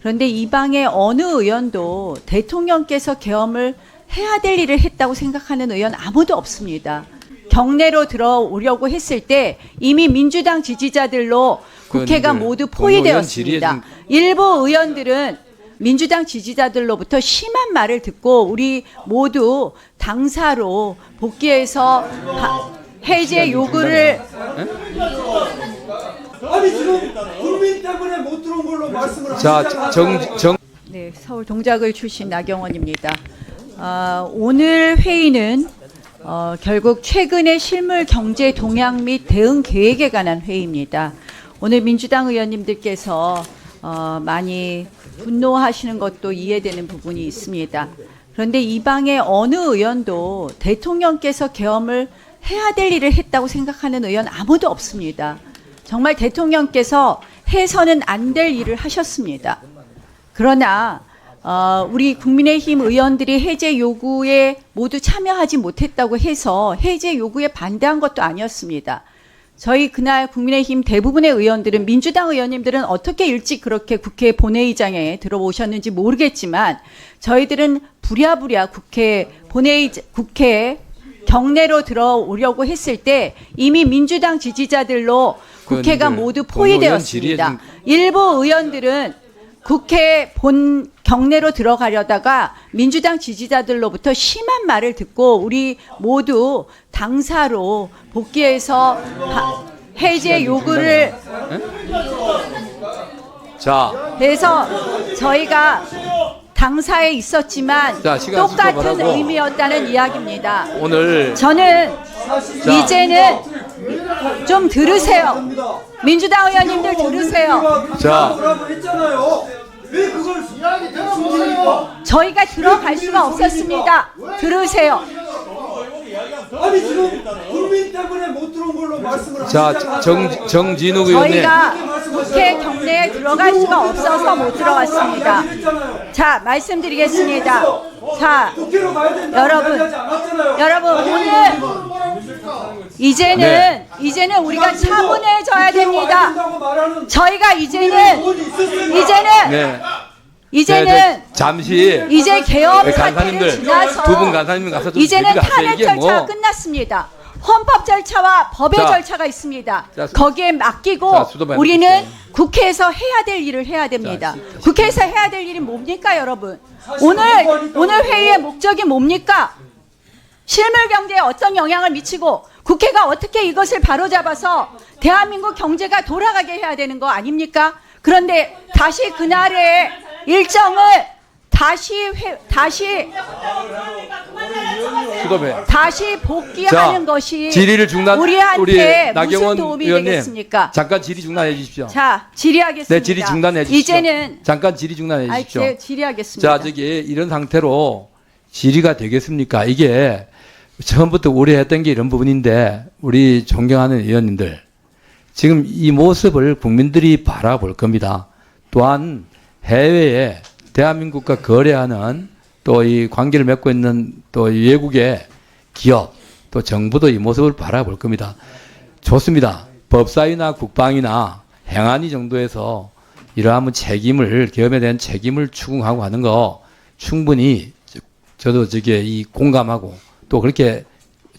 그런데 이 방의 어느 의원도 대통령께서 계엄을 해야 될 일을 했다고 생각하는 의원 아무도 없습니다. 경내로 들어오려고 했을 때 이미 민주당 지지자들로 국회가 모두 포위되었습니다. 일부 의원들은 민주당 지지자들로부터 심한 말을 듣고 우리 모두 당사로 복귀해서 해제 요구를 아니 지금 국민 때문에 못 들어온 걸로 말씀을 하시잖아요. 네, 서울 동작을 출신 나경원입니다. 오늘 회의는 결국 최근의 실물 경제 동향 및 대응 계획에 관한 회의입니다. 오늘 민주당 의원님들께서 많이 분노하시는 것도 이해되는 부분이 있습니다. 그런데 이 방의 어느 의원도 대통령께서 계엄을 해야 될 일을 했다고 생각하는 의원 아무도 없습니다. 정말 대통령께서 해서는 안 될 일을 하셨습니다. 그러나 우리 국민의힘 의원들이 해제 요구에 모두 참여하지 못했다고 해서 해제 요구에 반대한 것도 아니었습니다. 저희 그날 국민의힘 대부분의 의원들은, 민주당 의원님들은 어떻게 일찍 그렇게 국회 본회의장에 들어오셨는지 모르겠지만 저희들은 부랴부랴 국회 경내로 들어오려고 했을 때 이미 민주당 지지자들로 국회가 모두 포위되었습니다. 일부 의원들은 국회 본 경내로 들어가려다가 민주당 지지자들로부터 심한 말을 듣고 우리 모두 당사로 복귀해서 해제 요구를 해서 저희가 당사에 있었지만 똑같은 의미였다는 이야기입니다. 오늘 저는 이제는 좀 들으세요. 민주당 의원님들 들으세요. 왜 그걸 이야기 들어보세요. 저희가 들어갈 수가 없었습니다. 들으세요. 아니 지금 국민 때문에 못 들어온 걸로 말씀을 하시잖아요. 정진욱 의원님. 저희가 국회 경내에 들어갈 수가 없어서 못 들어갔습니다. 자, 말씀드리겠습니다. 자, 여러분 오늘 이제는 우리가 차분해져야 됩니다. 저희가 이제는 잠시 이제 계엄 사태를 간사님들 지나서 두 분 간사님 가서 좀 이제는 얘기를 하세요. 탄핵 이게 절차가 끝났습니다. 헌법 절차와 법의 절차가 있습니다. 거기에 맡기고 우리는 국회에서 해야 될 일을 해야 됩니다. 국회에서 해야 될 일이 뭡니까, 여러분? 오늘 회의의 목적이 뭡니까? 실물 경제에 어떤 영향을 미치고 국회가 어떻게 이것을 바로잡아서 대한민국 경제가 돌아가게 해야 되는 거 아닙니까? 그런데 다시 그날의 일정을 다시 복귀하는 것이 질의를 우리한테 무슨 나경원 도움이 의원님, 되겠습니까? 잠깐 질의 중단해 주십시오. 자, 질의하겠습니다. 네, 질의 중단해 주십시오. 이제는 잠깐 질의 중단해 주십시오. 질의하겠습니다. 자, 이런 상태로 질의가 되겠습니까? 이게 처음부터 우려했던 게 이런 부분인데 우리 존경하는 의원님들, 지금 이 모습을 국민들이 바라볼 겁니다. 또한 해외에 대한민국과 거래하는 또 이 관계를 맺고 있는 또 외국의 기업 또 정부도 이 모습을 바라볼 겁니다. 좋습니다. 법사위나 국방이나 행안위 정도에서 이러한 책임을, 계엄에 대한 책임을 추궁하고 하는 거 충분히 저도 이 공감하고 또 그렇게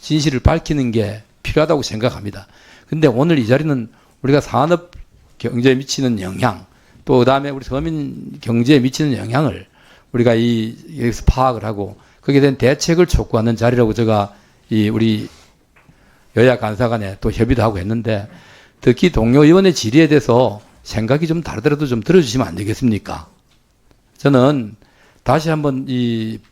진실을 밝히는 게 필요하다고 생각합니다. 근데 오늘 이 자리는 우리가 산업 경제에 미치는 영향, 또 그다음에 우리 서민 경제에 미치는 영향을 우리가 여기서 파악을 하고 거기에 대한 대책을 촉구하는 자리라고 제가 우리 여야 간사 간에 또 협의도 하고 했는데, 특히 동료 의원의 질의에 대해서 생각이 좀 다르더라도 좀 들어주시면 안 되겠습니까? 저는 다시 한번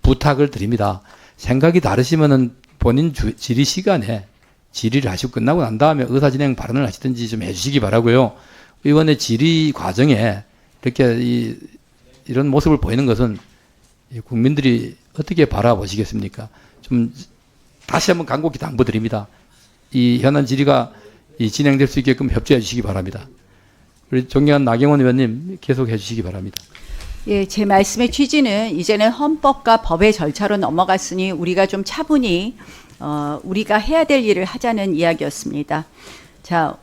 부탁을 드립니다. 생각이 다르시면은 본인 질의 시간에 질의를 하시고 끝나고 난 다음에 의사진행 발언을 하시든지 좀 해주시기 바라고요. 의원의 질의 과정에 이렇게 이런 모습을 보이는 것은 국민들이 어떻게 바라보시겠습니까? 좀 다시 한번 간곡히 당부드립니다. 이 현안 질의가 진행될 수 있게끔 협조해 주시기 바랍니다. 우리 존경한 나경원 의원님 계속해 주시기 바랍니다. 예, 제 말씀의 취지는 이제는 헌법과 법의 절차로 넘어갔으니 우리가 좀 차분히 우리가 해야 될 일을 하자는 이야기였습니다. 자,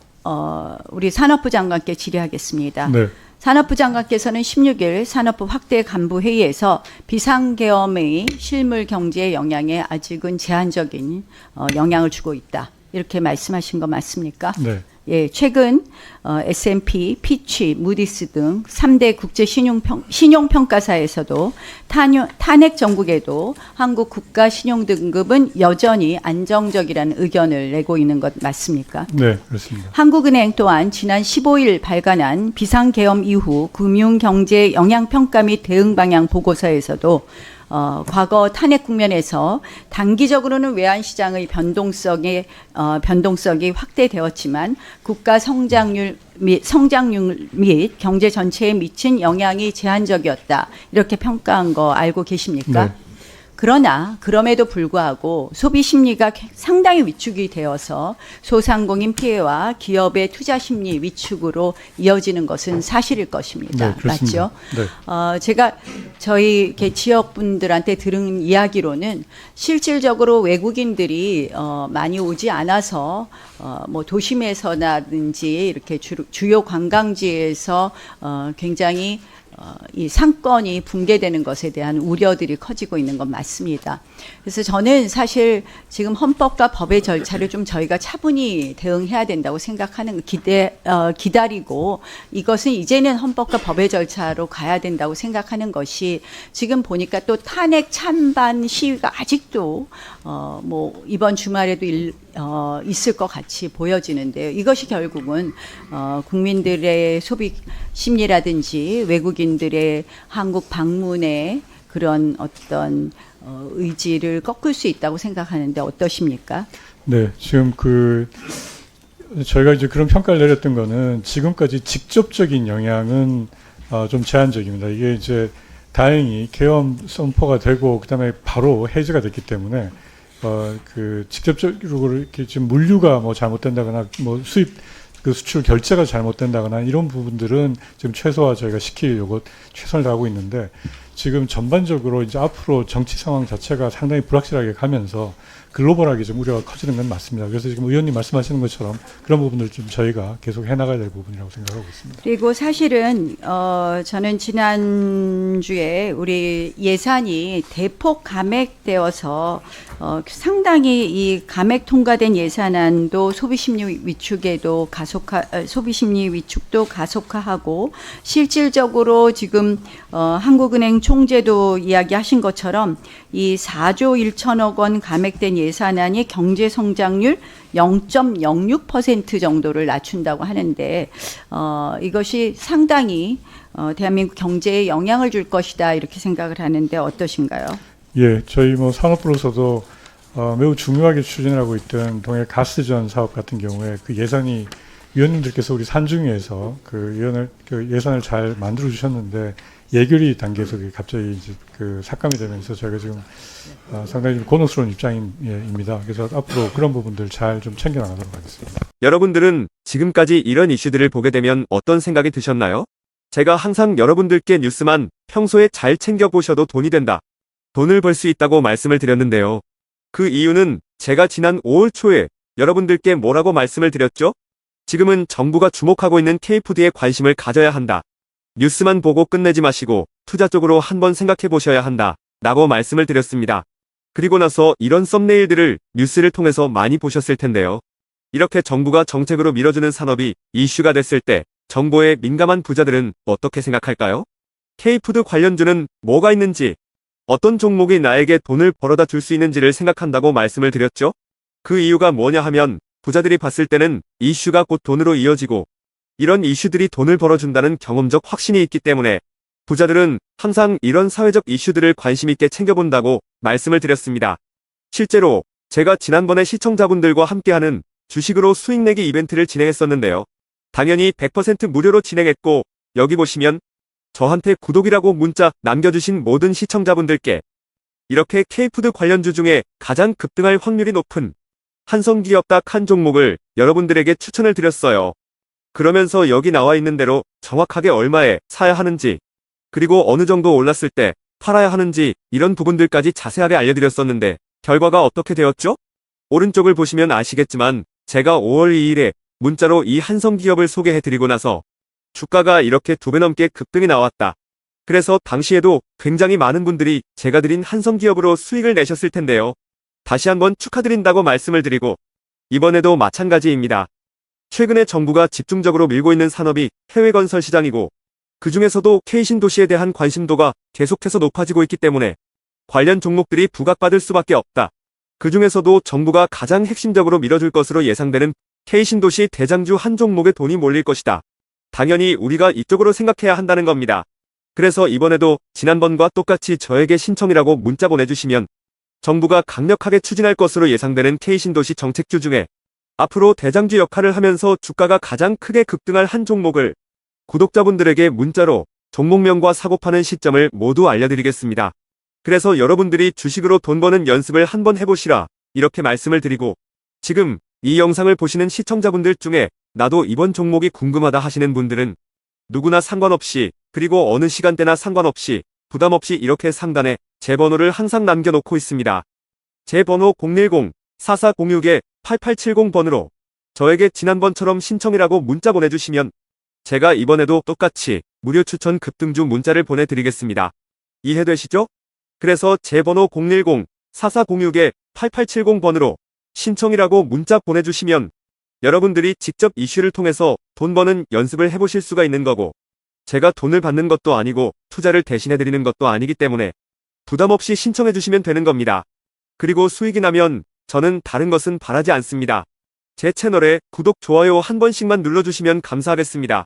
우리 산업부 장관께 질의하겠습니다. 네. 산업부 장관께서는 16일 산업부 확대 간부 회의에서 비상계엄의 실물 경제의 영향에 아직은 제한적인 영향을 주고 있다. 이렇게 말씀하신 거 맞습니까? 네. 예, 최근 S&P, 피치, 무디스 등 3대 국제 신용평가사에서도 탄핵 정국에도 한국 국가 신용등급은 여전히 안정적이라는 의견을 내고 있는 것 맞습니까? 네, 그렇습니다. 한국은행 또한 지난 15일 발간한 비상계엄 이후 금융경제 영향평가 및 대응 방향 보고서에서도 과거 탄핵 국면에서 단기적으로는 외환시장의 변동성이 확대되었지만 국가 성장률 및 경제 전체에 미친 영향이 제한적이었다. 이렇게 평가한 거 알고 계십니까? 네. 그러나 그럼에도 불구하고 소비 심리가 상당히 위축이 되어서 소상공인 피해와 기업의 투자 심리 위축으로 이어지는 것은 사실일 것입니다. 네, 그렇습니다. 맞죠? 네. 제가 저희 이렇게 지역 분들한테 들은 이야기로는 실질적으로 외국인들이 많이 오지 않아서 뭐 도심에서나든지 이렇게 주요 관광지에서 굉장히 이 상권이 붕괴되는 것에 대한 우려들이 커지고 있는 건 맞습니다. 그래서 저는 사실 지금 헌법과 법의 절차를 좀 저희가 차분히 대응해야 된다고 생각하는 기다리고 이것은 이제는 헌법과 법의 절차로 가야 된다고 생각하는 것이 지금 보니까 또 탄핵 찬반 시위가 아직도 뭐 이번 주말에도 있을 것 같이 보여지는데요. 이것이 결국은 국민들의 소비 심리라든지 외국인들의 한국 방문의 그런 어떤 의지를 꺾을 수 있다고 생각하는데 어떠십니까? 네, 지금 저희가 이제 그런 평가를 내렸던 거는 지금까지 직접적인 영향은 좀 제한적입니다. 이게 이제 다행히 계엄 선포가 되고 그다음에 바로 해제가 됐기 때문에 직접적으로 이렇게 지금 물류가 뭐 잘못된다거나 뭐 수출 결제가 잘못된다거나 이런 부분들은 지금 최소화 저희가 시키려고 최선을 다하고 있는데 지금 전반적으로 이제 앞으로 정치 상황 자체가 상당히 불확실하게 가면서 글로벌하게 좀 우려가 커지는 건 맞습니다. 그래서 지금 의원님 말씀하시는 것처럼 그런 부분을 좀 저희가 계속 해나가야 될 부분이라고 생각하고 있습니다. 그리고 사실은 저는 지난주에 우리 예산이 대폭 감액되어서 상당히 이 감액 통과된 예산안도 소비심리 위축도 가속화하고 실질적으로 지금 한국은행 총재도 이야기하신 것처럼 이 4조 1천억 원 감액된 예산안이 경제 성장률 0.06% 정도를 낮춘다고 하는데 이것이 상당히 대한민국 경제에 영향을 줄 것이다 이렇게 생각을 하는데 어떠신가요? 예, 저희 뭐 산업부로서도 매우 중요하게 추진하고 있던 동해 가스전 사업 같은 경우에 그 예산이 위원님들께서 우리 산중위에서 그 예산을 잘 만들어 주셨는데 예결위 단계에서 갑자기 이제 삭감이 되면서 저희가 지금 상당히 좀 곤혹스러운 입장입니다. 그래서 앞으로 그런 부분들 잘 좀 챙겨나가도록 하겠습니다. 여러분들은 지금까지 이런 이슈들을 보게 되면 어떤 생각이 드셨나요? 제가 항상 여러분들께 뉴스만 평소에 잘 챙겨보셔도 돈이 된다. 돈을 벌 수 있다고 말씀을 드렸는데요. 그 이유는 제가 지난 5월 초에 여러분들께 뭐라고 말씀을 드렸죠? 지금은 정부가 주목하고 있는 K푸드에 관심을 가져야 한다. 뉴스만 보고 끝내지 마시고 투자 쪽으로 한번 생각해 보셔야 한다. 라고 말씀을 드렸습니다. 그리고 나서 이런 썸네일들을 뉴스를 통해서 많이 보셨을 텐데요. 이렇게 정부가 정책으로 밀어주는 산업이 이슈가 됐을 때 정보에 민감한 부자들은 어떻게 생각할까요? K푸드 관련주는 뭐가 있는지, 어떤 종목이 나에게 돈을 벌어다 줄 수 있는지를 생각한다고 말씀을 드렸죠? 그 이유가 뭐냐 하면 부자들이 봤을 때는 이슈가 곧 돈으로 이어지고 이런 이슈들이 돈을 벌어준다는 경험적 확신이 있기 때문에 부자들은 항상 이런 사회적 이슈들을 관심 있게 챙겨본다고 말씀을 드렸습니다. 실제로 제가 지난번에 시청자분들과 함께하는 주식으로 수익 내기 이벤트를 진행했었는데요. 당연히 100% 무료로 진행했고 여기 보시면 저한테 구독이라고 문자 남겨주신 모든 시청자분들께 이렇게 K푸드 관련주 중에 가장 급등할 확률이 높은 한성기업 딱 한 종목을 여러분들에게 추천을 드렸어요. 그러면서 여기 나와 있는 대로 정확하게 얼마에 사야 하는지 그리고 어느 정도 올랐을 때 팔아야 하는지 이런 부분들까지 자세하게 알려드렸었는데 결과가 어떻게 되었죠? 오른쪽을 보시면 아시겠지만 제가 5월 2일에 문자로 이 한성기업을 소개해드리고 나서 주가가 이렇게 2배 넘게 급등이 나왔다. 그래서 당시에도 굉장히 많은 분들이 제가 드린 한성기업으로 수익을 내셨을 텐데요. 다시 한번 축하드린다고 말씀을 드리고 이번에도 마찬가지입니다. 최근에 정부가 집중적으로 밀고 있는 산업이 해외 건설 시장이고 그 중에서도 K신도시에 대한 관심도가 계속해서 높아지고 있기 때문에 관련 종목들이 부각받을 수밖에 없다. 그 중에서도 정부가 가장 핵심적으로 밀어줄 것으로 예상되는 K신도시 대장주 한 종목에 돈이 몰릴 것이다. 당연히 우리가 이쪽으로 생각해야 한다는 겁니다. 그래서 이번에도 지난번과 똑같이 저에게 신청이라고 문자 보내주시면 정부가 강력하게 추진할 것으로 예상되는 K신도시 정책주 중에 앞으로 대장주 역할을 하면서 주가가 가장 크게 급등할 한 종목을 구독자분들에게 문자로 종목명과 사고 파는 시점을 모두 알려드리겠습니다. 그래서 여러분들이 주식으로 돈 버는 연습을 한번 해보시라 이렇게 말씀을 드리고 지금 이 영상을 보시는 시청자분들 중에 나도 이번 종목이 궁금하다 하시는 분들은 누구나 상관없이 그리고 어느 시간대나 상관없이 부담 없이 이렇게 상단에 제 번호를 항상 남겨놓고 있습니다. 제 번호 010-4406-8870번으로 저에게 지난번처럼 신청이라고 문자 보내주시면 제가 이번에도 똑같이 무료 추천 급등주 문자를 보내드리겠습니다. 이해되시죠? 그래서 제 번호 010-4406-8870번으로 신청이라고 문자 보내주시면 여러분들이 직접 이슈를 통해서 돈 버는 연습을 해보실 수가 있는 거고 제가 돈을 받는 것도 아니고 투자를 대신해드리는 것도 아니기 때문에 부담 없이 신청해주시면 되는 겁니다. 그리고 수익이 나면 저는 다른 것은 바라지 않습니다. 제 채널에 구독, 좋아요 한 번씩만 눌러주시면 감사하겠습니다.